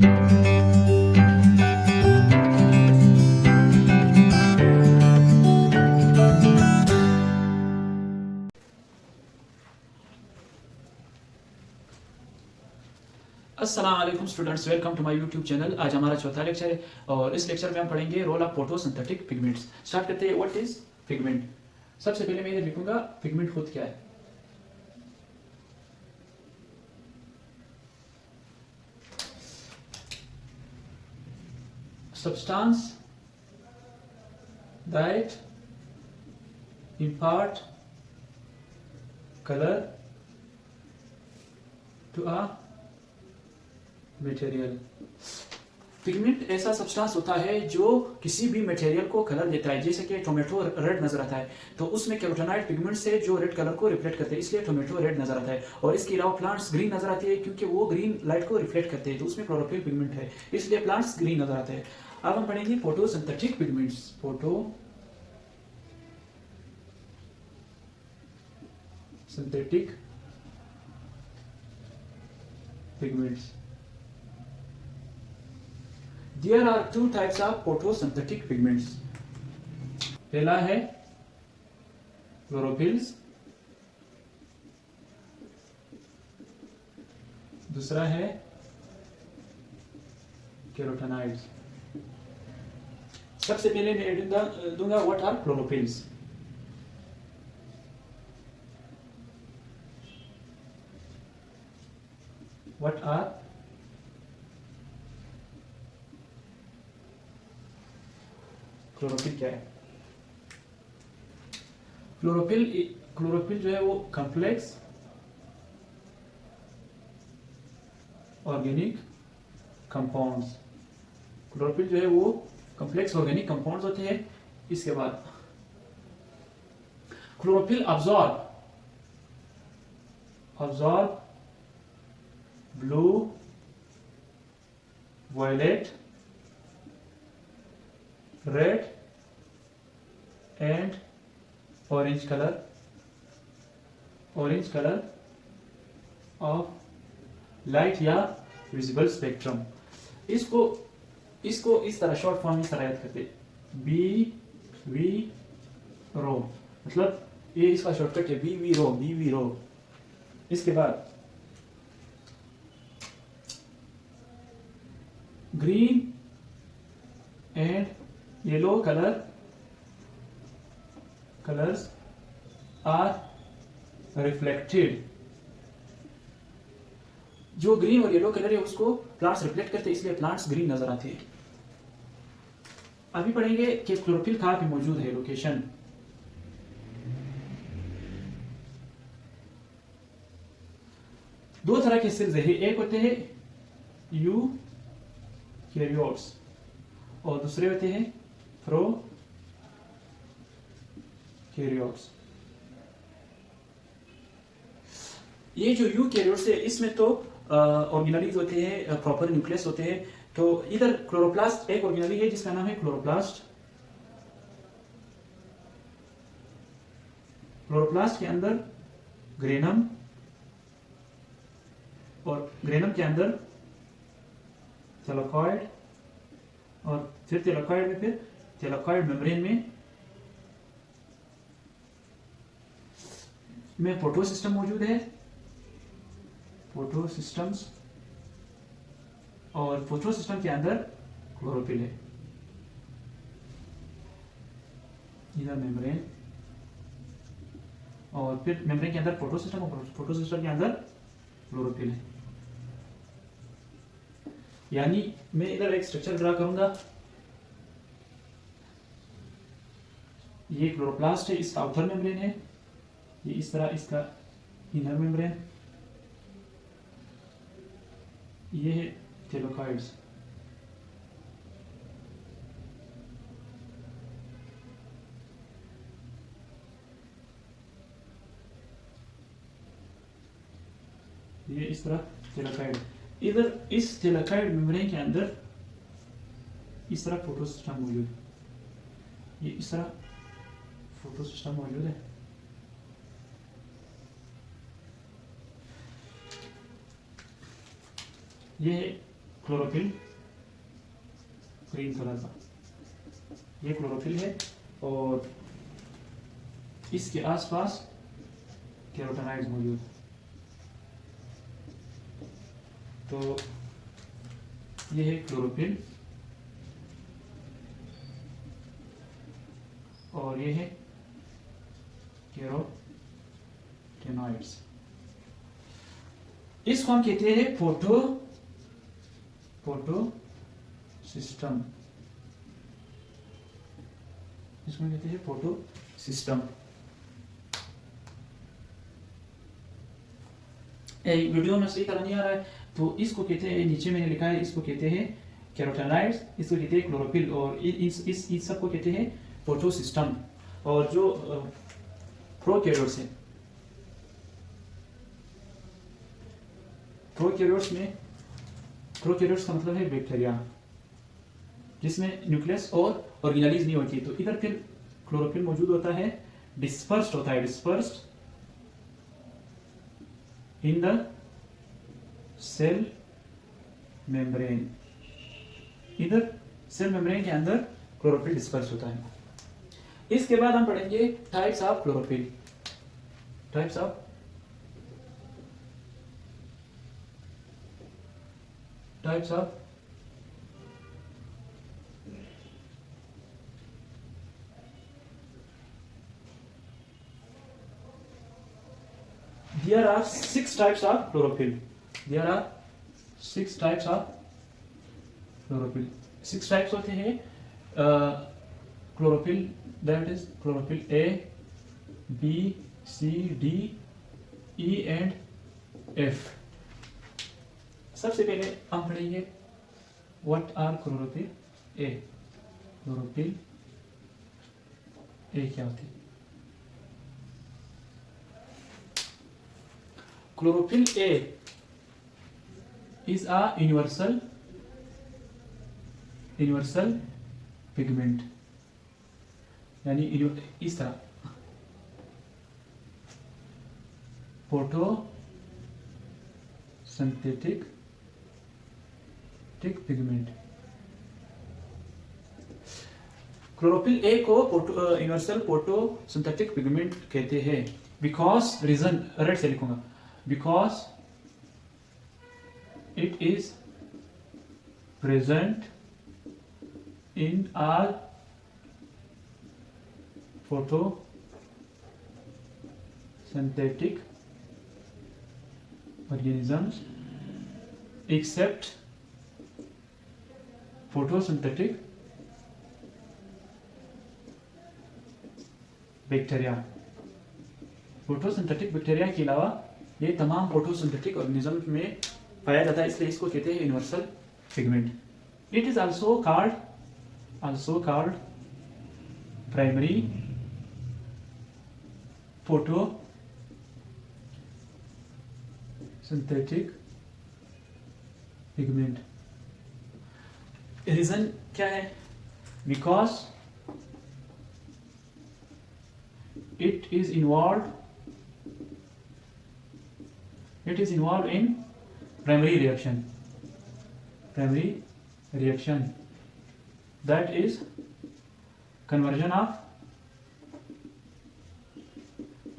अस्सलाम वालेकुम students, welcome to my YouTube channel. आज हमारा चौथा लेक्चर है और इस लेक्चर में हम पढ़ेंगे role of photosynthetic pigments. Start करते हैं। What is pigment. सबसे पहले मैं इधर लिखूंगा पिगमेंट खुद क्या है। Substance that impart color to a material. Pigment ऐसा सब्सटेंस होता है जो किसी भी मटेरियल को कलर देता है। जैसे कि टोमेटो रेड नजर आता है तो उसमें कैरोटेनॉइड पिगमेंट से जो रेड कलर को रिफ्लेक्ट करते हैं, इसलिए टोमेटो रेड नजर आता है। और इसके अलावा प्लांट्स ग्रीन नजर आती है क्योंकि वो ग्रीन लाइट को रिफ्लेक्ट करते हैं, तो उसमें क्लोरोफिल पिगमेंट है, इसलिए प्लांट्स ग्रीन नजर आते हैं। अब हम पढ़ेंगे photosynthetic pigments. Photosynthetic pigments. There are two types of photosynthetic pigments. पहला है क्लोरोफिल्स, दूसरा है कैरोटेनॉइड्स। सबसे पहले मैं दूंगा what are chlorophylls. What are chlorophyll क्या है। क्लोरोफिल जो है वो कॉम्प्लेक्स ऑर्गेनिक कंपाउंड्स। क्लोरोफिल जो है वो कॉम्प्लेक्स ऑर्गेनिक कंपाउंड्स होते हैं। इसके बाद chlorophyll absorb blue, violet, red and orange colour of light या विजिबल स्पेक्ट्रम। इसको इस तरह शॉर्ट फॉर्म में इस तरह याद करते, बी वी रो, मतलब ये इसका शॉर्टकट है बी वी रो। इसके बाद green and yellow colours are reflected. जो ग्रीन और येलो कलर है उसको प्लांट्स रिफ्लेक्ट करते हैं, इसलिए प्लांट्स ग्रीन नजर आते हैं। अभी पढ़ेंगे कि क्लोरोफिल कहां पे मौजूद है, लोकेशन। दो तरह के सेल्स है, एक होते हैं यूकैरियोट्स और दूसरे होते हैं प्रोकैरियोट्स। ये जो यूकैरियोट्स है इसमें तो ऑर्गेनेलीज होते हैं, प्रॉपर न्यूक्लियस होते हैं। तो इधर क्लोरोप्लास्ट एक ऑर्गेनेली है जिसका नाम है क्लोरोप्लास्ट। क्लोरोप्लास्ट के अंदर ग्रेनम और ग्रेनम के अंदर थैलेकॉइड और फिर थैलेकॉइड में फिर थैलेकॉइड मेम्ब्रेन में फोटोसिस्टम मौजूद है, फोटोसिस्टम्स, और फोटोसिस्टम के अंदर क्लोरोफिल है। इधर मेम्ब्रेन और फिर मेम्ब्रेन के अंदर फोटोसिस्टम और फोटोसिस्टम के अंदर क्लोरोफिल है। यानी मैं इधर एक स्ट्रक्चर ड्रा करूंगा। ये क्लोरोप्लास्ट है, इसका आउटर मेम्ब्रेन है, ये इस तरह इसका इनर मेम्ब्रेन, ये है थैलेकॉइड्स। ये इस तरह थैलेकॉइड। इधर इस थैलेकॉइड मेम्ब्रेन के अंदर इस तरह फोटोसिस्टम मौजूद है, ये इस तरह फोटोसिस्टम मौजूद है। ये क्लोरोफिल ग्रीन कलर का, ये क्लोरोफिल है और इसके आसपास कैरोटेनॉइड्स मौजूद। तो ये है क्लोरोफिल और ये है कैरोटेनॉइड्स। इसको हम कहते हैं फोटो सिस्टम, इसको कहते हैं फोटो सिस्टम। वीडियो में सही तरह नहीं आ रहा है तो इसको कहते हैं, नीचे मैंने लिखा है, इसको कहते हैं कैरोटेनॉइड्स, इसको कहते हैं क्लोरोफिल और इस सब को कहते हैं फोटो सिस्टम। और जो प्रोकैरियोट्स है, प्रोकैरियोट्स का मतलब है बैक्टीरिया जिसमें न्यूक्लियस और ऑर्गेनेलिज नहीं होती। तो इधर फिर क्लोरोफिल मौजूद होता है, डिस्पर्स्ड होता है, dispersed in the cell membrane. इधर सेल मेम्ब्रेन के अंदर क्लोरोफिल डिस्पर्स होता है। इसके बाद हम पढ़ेंगे types of chlorophyll. Types of there are 6 types of chlorophyll. There are 6 types of chlorophyll. 6 types होते हैं chlorophyll, that is chlorophyll A, B, C, D, E and F. सबसे पहले हम पढ़ेंगे what are chlorophyll A. chlorophyll A क्या होती है? Chlorophyll A is a universal pigment, यानी इस तरह photosynthetic पिगमेंट। क्लोरोफिल ए को यूनिवर्सल फोटोसिंथेटिक पिगमेंट कहते हैं बिकॉज, रीजन रेड से लिखूंगा, because it is present in all photosynthetic organisms except photosynthetic bacteria. Photosynthetic bacteria के अलावा ये तमाम फोटोसिंथेटिक ऑर्गेनिज्म में पाया जाता है, इसलिए इसको कहते हैं universal pigment. It is also called primary photosynthetic pigment. Reason क्या है? Because it is involved in primary reaction, that is conversion of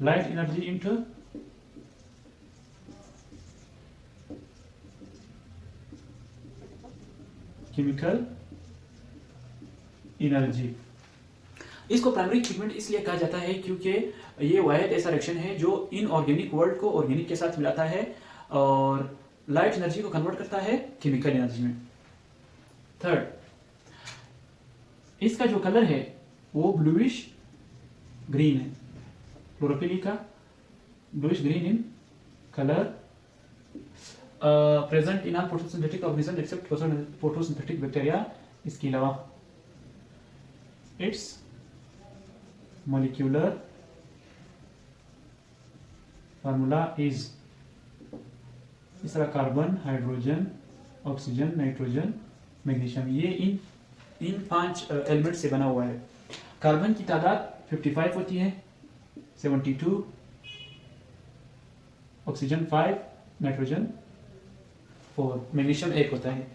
light energy into chemical energy। इसको प्राइमरी पिगमेंट इसलिए कहा जाता है क्योंकि ये वाहिद ऐसा रिएक्शन है जो इनऑर्गेनिक वर्ल्ड को ऑर्गेनिक के साथ मिलाता है और लाइट एनर्जी को कन्वर्ट करता है केमिकल एनर्जी में। थर्ड, इसका जो कलर है वो ब्लूइश ग्रीन है। क्लोरोफिल का bluish green in colour, present in all photosynthetic organism except photosynthetic bacteria. इसके अलावा इट्स molecular formula is, इस तरह carbon, hydrogen, oxygen, nitrogen, magnesium, ये इन 5 एलिमेंट से बना हुआ है। कार्बन की तादाद 55 होती है, 72, ऑक्सीजन 5, नाइट्रोजन 4, मैग्नीशियम 1 होता है।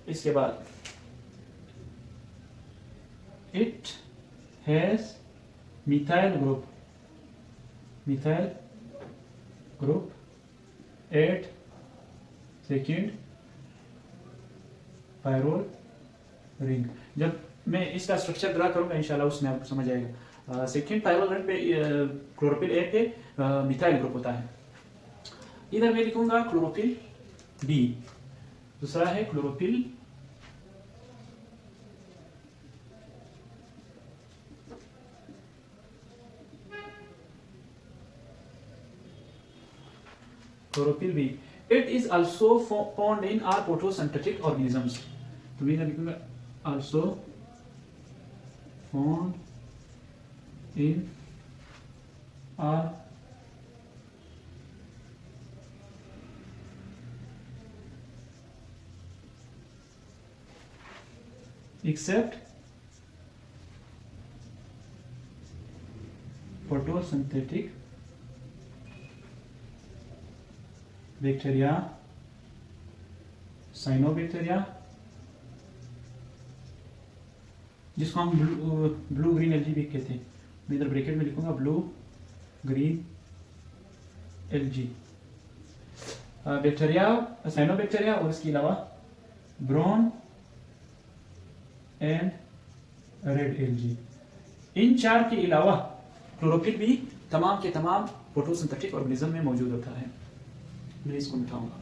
इसके बाद it has methyl group at second pyrrole ring. जब मैं इसका स्ट्रक्चर ड्रा करूंगा इंशाल्लाह उसमें आपको समझ आएगा। सेकेंड पायरोल रिंग पे क्लोरोफिल ए पे मिथाइल ग्रुप होता है। इधर मैं लिखूंगा क्लोरोफिल बी, दूसरा है chlorophyll B. It is also found in all photosynthetic organisms. तो मैं लिखूंगा also found in all except photosynthetic bacteria, cyanobacteria, जिसको हम ब्लू ग्रीन एलजी भी कहते हैं। मैं इधर ब्रैकेट में लिखूंगा blue green LG bacteria, cyanobacteria और इसके अलावा ब्राउन एंड रेड एलजी। इन चार के अलावा क्लोरोफिल भी तमाम के तमाम फोटोसिंथेटिक ऑर्गेनिज्म में मौजूद होता है। मैं इसको मिटाऊंगा।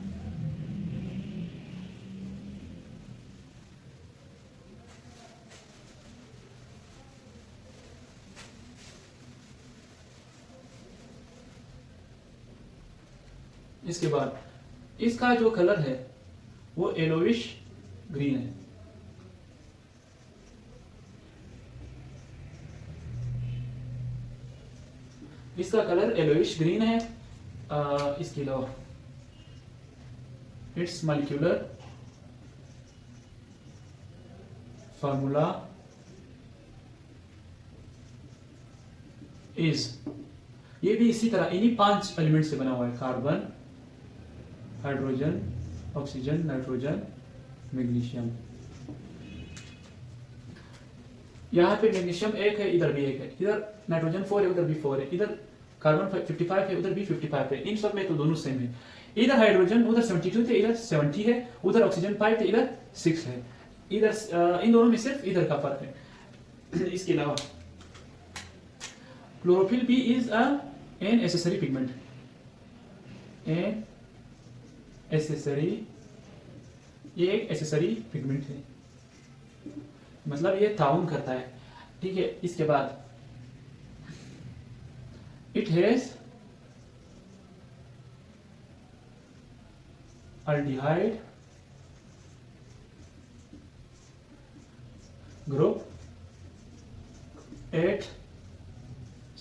इसके बाद इसका जो कलर है वो येलोविश ग्रीन है। इसका कलर येलोइश ग्रीन है। इसके अलावा इट्स मॉलिक्यूलर फार्मूला इज, ये भी इसी तरह इन्हीं 5 एलिमेंट से बना हुआ है, carbon, hydrogen, oxygen, nitrogen, magnesium. यहाँ पे मैग्नीशियम 1 है, इधर भी 1 है, इधर नाइट्रोजन 4 है, उधर भी 4 है, इधर कार्बन 55 है, उधर भी 55 है। इन सब में तो दोनों सेम है। इधर हाइड्रोजन उधर 72 थे, इधर 70 है, उधर ऑक्सीजन 5 थे, इधर 6 है। इधर इन दोनों में सिर्फ इधर का फर्क है। इसके अलावा chlorophyll B is an accessory pigment, an accessory, ये एक एसेसरी पिगमेंट है, मतलब ये ताउन करता है। ठीक है। इसके बाद it has aldehyde group at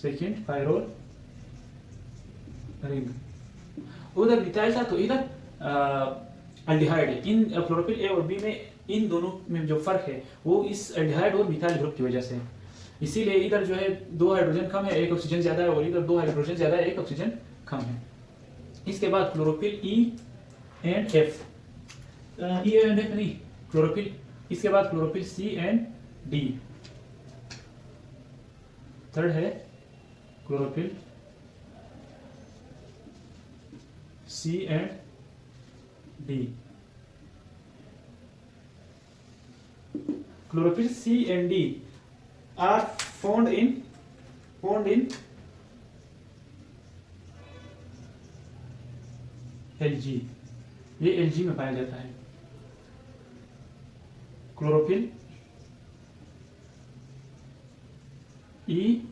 second pyrrole ring। उधर मिथाइल था तो इधर अल्डिहाइड है। इन क्लोरोफिल ए और बी में इन दोनों में जो फर्क है वो इस अल्डिहाइड और मिथाइल ग्रुप की वजह से है। इसीलिए इधर जो है 2 हाइड्रोजन कम है, 1 ऑक्सीजन ज्यादा है, और इधर 2 हाइड्रोजन ज्यादा है, 1 ऑक्सीजन कम है। इसके बाद chlorophyll E and F, E and F नहीं, क्लोरोफिल, इसके बाद chlorophyll C and D. Third है chlorophyll C and D. Chlorophyll C and D are found in Algae। ये एल्जी में पाया जाता है। क्लोरोफिल ई,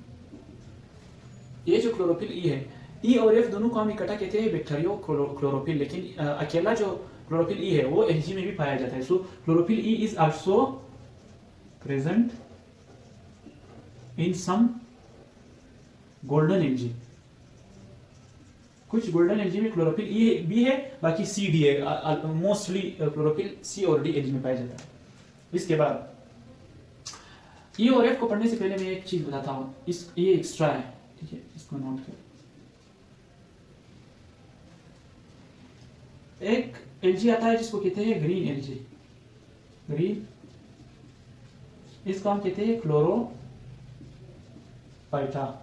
ये जो क्लोरोफिल ई है, ई और एफ दोनों को हम इकट्ठा कहते हैं बैक्टीरियो क्लोरोफिल, लेकिन अकेला जो क्लोरोफिल ई है वो एल्जी में भी पाया जाता है। So chlorophyll E is also present in some golden algae. कुछ गोल्डन एल्जी में क्लोरोफिल ई भी है, बाकी सी डी है। मोस्टली क्लोरोफिल सी और डी एल्जी में पाया जाता है। इसके बाद ई और एफ को पढ़ने से पहले मैं एक चीज बताता हूं, ये एक्स्ट्रा है, ठीक है, इसको नोट करो। एक एल्जी आता है जिसको कहते हैं ग्रीन एल्जी, ग्रीन, इसको हम कहते हैं क्लोरोपाइटा,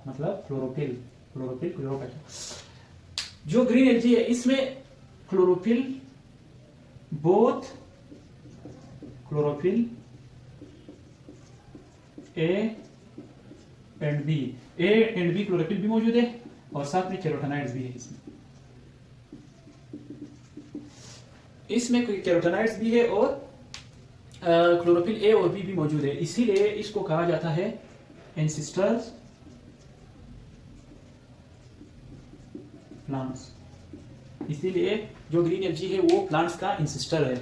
मतलब क्लोरोफिल, क्लोरोपाइटा। जो ग्रीन एलजी है इसमें chlorophyll, both chlorophyll A and B, A and B chlorophyll भी मौजूद है और साथ में कैरोटेनॉइड्स भी है। इसमें कैरोटेनॉइड्स भी है और क्लोरोफिल ए और बी भी मौजूद है, इसीलिए इसको कहा जाता है एंसिस्टर्स प्लांट्स। इसीलिए जो ग्रीन एलजी है वो प्लांट्स का इंसिस्टर है,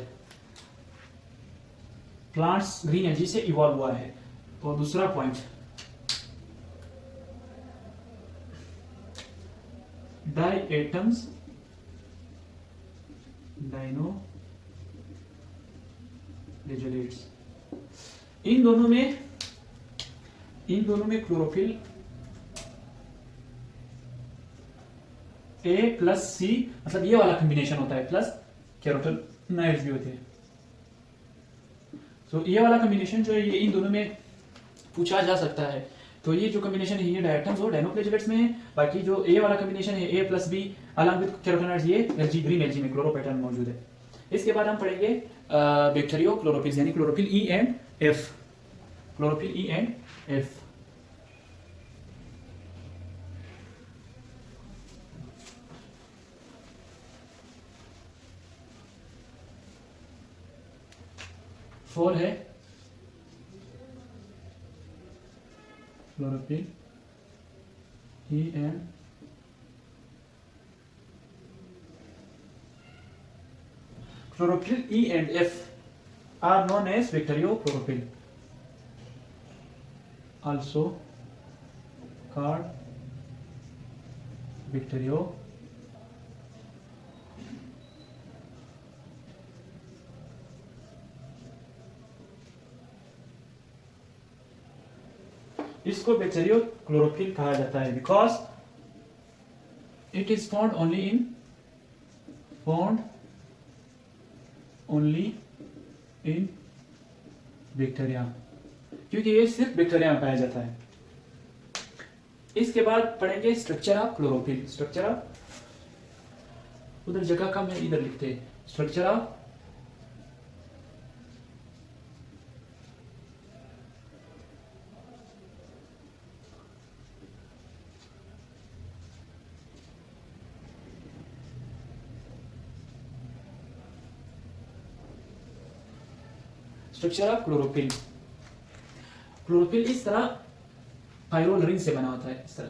प्लांट्स ग्रीन एलजी से इवॉल्व हुआ है। और दूसरा पॉइंट, डाइएटम्स, डाइनोफ्लेजेलेट्स, इन दोनों में क्लोरोफिल ए प्लस सी, मतलब ये वाला कॉम्बिनेशन होता है, प्लस कैरोटेनॉइड्स भी होते हैं। तो ये वाला कॉम्बिनेशन जो है ये इन दोनों में पूछा जा सकता है। तो ये जो कॉम्बिनेशन है ये डायटम्स और डायनोप्लेजिलेट्स में है, बाकी जो ए वाला कॉम्बिनेशन है A plus B along with carotenoids ये एलजी ग्रीन एलजी में क्लोरोपैटर्न मौजूद है। इसके बाद हम पढ़ेंगे बैक्टीरियो क्लोरोफिल्स यानी chlorophyll E and F, chlorophyll E and F. Four है chlorophyll E and chlorophyll E and F are known as bacteriochlorophyll, also called bacterio इसको बैक्टीरियो क्लोरोफिल कहा जाता है because it is found only in bacteria, क्योंकि ये सिर्फ bacteria में पाया जाता है। इसके बाद पढ़ेंगे structure of chlorophyll. Structure of, उधर जगह कम है इधर लिखते हैं structure of structure of chlorophyll. Chlorophyll इस तरह पायरोल रिंग से बना होता है, इस तरह।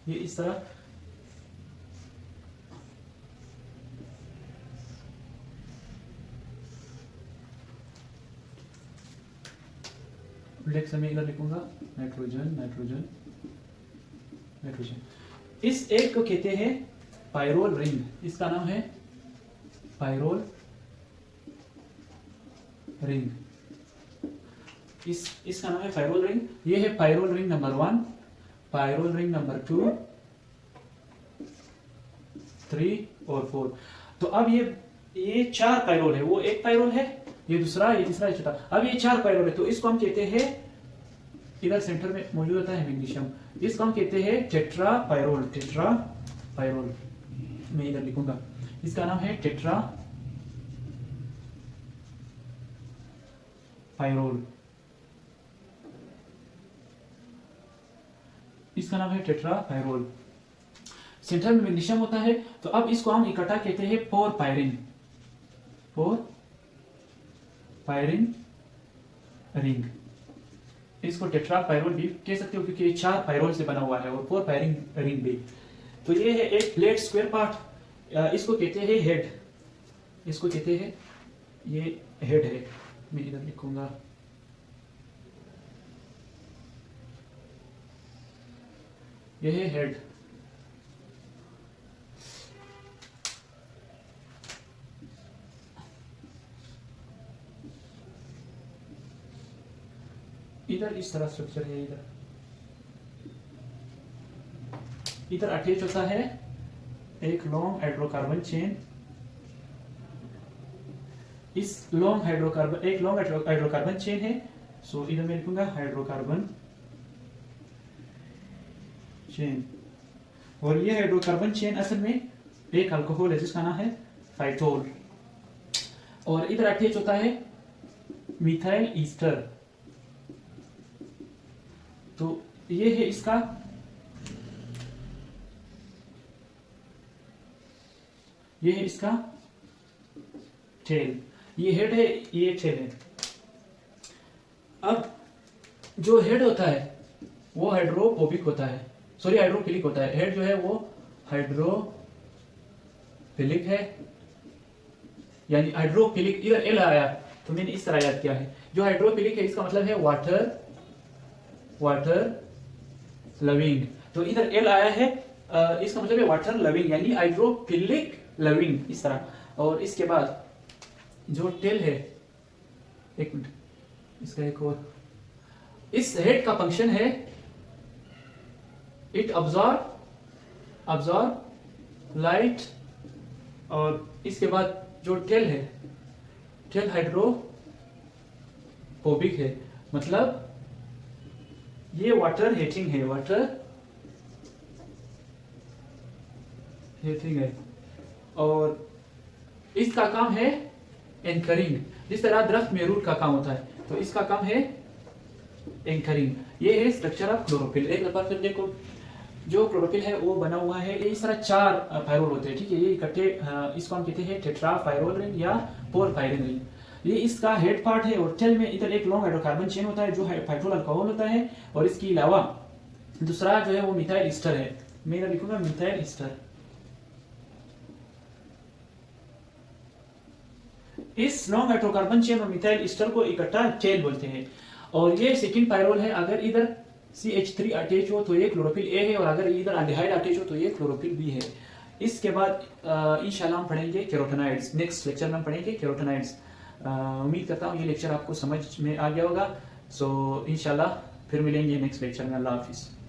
ये इस तरह इंडेक्स में इधर लिखूंगा नाइट्रोजन नाइट्रोजन नाइट्रोजन। इस एक को कहते हैं पायरोल रिंग, इसका नाम है पायरोल रिंग। इसका नाम है पायरोल रिंग। ये है pyrrole ring number 1, pyrrole ring number 2, 3 और 4। तो अब ये 4 पायरोल है, वो एक पायरोल है, ये दूसरा, ये तीसरा, ये चौथा। अब ये 4 पायरोल है, तो इसको हम कहते हैं, इधर सेंटर में मौजूद होता है मैग्नीशियम, इसको हम कहते हैं टेट्रा पायरोल। टेट्रा पायरोल मैं इधर लिखूंगा, इसका नाम है टेट्रा पायरोल, इसका नाम है टेट्रा पायरोल। सेंटर में मैग्नीशियम होता है, तो अब इसको हम इकट्ठा कहते हैं पोर पायरिन रिंग। इसको टेट्रा पायरोल भी कह सकते हो क्योंकि ये 4 पायरोल से बना हुआ है, और 4 पायरिन रिंग भी। तो ये है एक प्लेट स्क्वायर पार्ट, इसको कहते हैं हेड, इसको कहते हैं, ये हेड है, मैं इधर लिखूंगा, ये है हेड। इधर इस तरह स्ट्रक्चर है, इधर अटैच होता है एक लॉन्ग हाइड्रोकार्बन चेन। इस लॉन्ग हाइड्रोकार्बन चेन है। सो इधर मैं लिखूंगा हाइड्रोकार्बन चेन। और ये हाइड्रोकार्बन चेन असल में एक अल्कोहल है जिसका नाम है फाइटोल। और इधर अटैच होता है मिथाइल ईस्टर। तो ये है इसका टेल। ये हेड है, ये टेल है। अब जो हेड होता है वो हाइड्रोफोबिक होता है, सॉरी हाइड्रोफिलिक होता है। हेड जो है वो हाइड्रोफिलिक है, यानी हाइड्रोफिलिक। इधर एल आया तो मैंने इस तरह याद किया है। जो हाइड्रोफिलिक है इसका मतलब है वाटर लविंग। तो इधर एल आया है, इसका मतलब है वाटर लविंग, यानी हाइड्रोफिलिक लविंग, इस तरह। और इसके बाद जो टेल है, एक मिनट, इसका एक और, इस हेड का फंक्शन है इट अब्सॉर्ब लाइट। और इसके बाद जो टेल है, टेल हाइड्रोफोबिक है, मतलब ये वाटर हीटिंग है। और इसका काम है एंकरिंग। जिस तरह दरख्त में रूट का काम होता है, तो इसका काम है एंकरिंग। ये है स्ट्रक्चर ऑफ क्लोरोफिल। एक बार फिर देखो, जो क्लोरोफिल है वो बना हुआ है, इस तरह 4 फायरोल होते हैं, ठीक है। ये इकट्ठे, इसको हम कहते हैं टेट्राफायरोल रिंग या पोरफायरिन रिंग। ये इसका हेड पार्ट है। और टेल में इधर एक लॉन्ग हाइड्रोकार्बन चेन होता है जो फाइटोल अल्कोहल होता है। और इसके अलावा दूसरा जो है वो मिथाइल ईस्टर है। मैं इधर लिखूंगा मिथाइल ईस्टर। इस लॉन्ग हाइड्रोकार्बन चेन और मिथाइल ईस्टर को इकट्ठा टेल बोलते हैं। और ये सेकंड पायरोल है। अगर इधर CH3 अटैच हो तो ये क्लोरोफिल ए है, और अगर इधर एल्डिहाइड अटैच हो तो ये क्लोरोफिल बी है। इसके बाद इंशाल्लाह हम पढ़ेंगे कैरोटेनॉइड्स। नेक्स्ट लेक्चर में हम पढ़ेंगे कैरोटेनॉइड्स। उम्मीद करता हूँ ये लेक्चर आपको समझ में आ गया होगा। सो इंशाल्लाह फिर मिलेंगे नेक्स्ट लेक्चर में। अल्लाह हाफिज़।